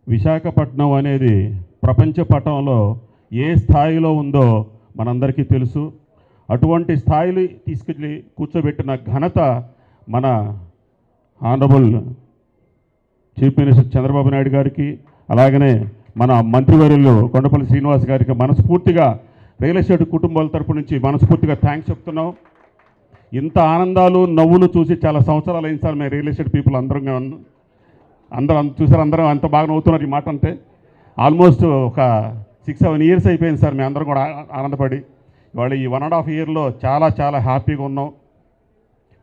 విశాఖపట్నం అనేది ప్రపంచ పటంలో ఏ స్థాయిలో ఉందో మనందరికీ తెలుసు. అటువంటి స్థాయిలు తీసుకెళ్ళి కూర్చోబెట్టిన ఘనత మన honourable chief minister Chandrababu Naidu గారికి, అలాగనే మన మంత్రివర్యులు కొండపల్లి శ్రీనివాస్ గారికి మనస్ఫూర్తిగా రియల్ ఎస్టేట్ కుటుంబాల తరపు నుంచి మనస్ఫూర్తిగా థ్యాంక్స్ చెప్తున్నాం. ఇంత ఆనందాలు నవ్వులు చూసి చాలా సంవత్సరాలు అయింది సార్. మేము రియల్ ఎస్టేట్ పీపుల్ అందరం చూసారు, అందరం అంత బాగా నవ్వుతున్నారు. ఈ మాట అంటే ఆల్మోస్ట్ ఒక 6-7 ఇయర్స్ అయిపోయింది సార్. మేము అందరం కూడా ఆనందపడి ఇవాళ ఈ 1.5 ఇయర్లో చాలా చాలా హ్యాపీగా ఉన్నాం.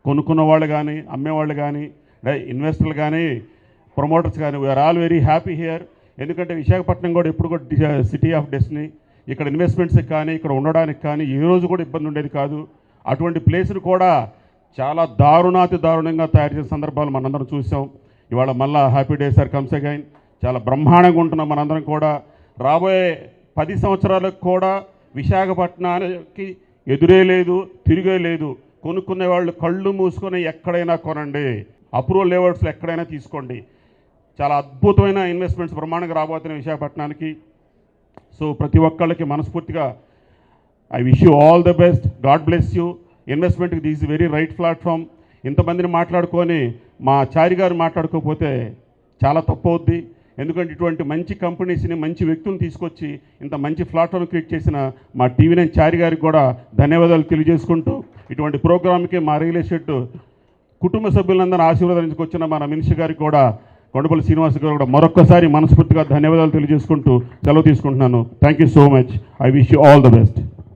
కొనుక్కున్న వాళ్ళు కానీ, అమ్మేవాళ్ళు కానీ, ఇన్వెస్టర్లు కానీ, ప్రమోటర్స్ కానీ, we are all very happy here. ఎందుకంటే విశాఖపట్నం కూడా ఎప్పుడు కూడా సిటీ ఆఫ్ డెస్టినీ. ఇక్కడ ఇన్వెస్ట్మెంట్స్కి కానీ, ఇక్కడ ఉండడానికి కానీ ఏ రోజు కూడా ఇబ్బంది ఉండేది కాదు. అటువంటి ప్లేస్ను కూడా చాలా దారుణంగా తయారు చేసిన సందర్భాలు మనందరం చూసాం. ఇవాళ మళ్ళీ happy day sir comes again. చాలా బ్రహ్మాండంగా ఉంటున్నాం మనందరం కూడా. రాబోయే 10 సంవత్సరాలకు కూడా విశాఖపట్నానికి ఎదురే లేదు, తిరిగే లేదు. కొనుక్కునే వాళ్ళు కళ్ళు మూసుకొని ఎక్కడైనా కొనండి, అప్రూవల్ లేఅవుట్స్లో ఎక్కడైనా తీసుకోండి. చాలా అద్భుతమైన ఇన్వెస్ట్మెంట్స్ బ్రహ్మాండంగా రాబోతున్నాయి విశాఖపట్నానికి. సో ప్రతి ఒక్కళ్ళకి మనస్ఫూర్తిగా I wish you all the best. God bless you. ఇన్వెస్ట్మెంట్కి this is very right platform. ఇంతమందిని మాట్లాడుకొని మా చారి గారు మాట్లాడుకోకపోతే చాలా తప్పు అవుద్ది. ఎందుకంటే ఇటువంటి మంచి కంపెనీస్ని, మంచి వ్యక్తులను తీసుకొచ్చి ఇంత మంచి ప్లాట్ఫామ్ క్రియేట్ చేసిన మా టీవీ9 చారి గారికి కూడా ధన్యవాదాలు తెలియజేసుకుంటూ, ఇటువంటి ప్రోగ్రామ్కి మా రియల్ ఎస్టేట్ కుటుంబ సభ్యులందరూ ఆశీర్వాదించుకొచ్చిన మన మినిస్టర్ గారికి కూడా, కొండపల్లి శ్రీనివాస్ గారు కూడా మరొక్కసారి మనస్ఫూర్తిగా ధన్యవాదాలు తెలియజేసుకుంటూ సెలవు తీసుకుంటున్నాను. Thank you so much. I wish you all the best.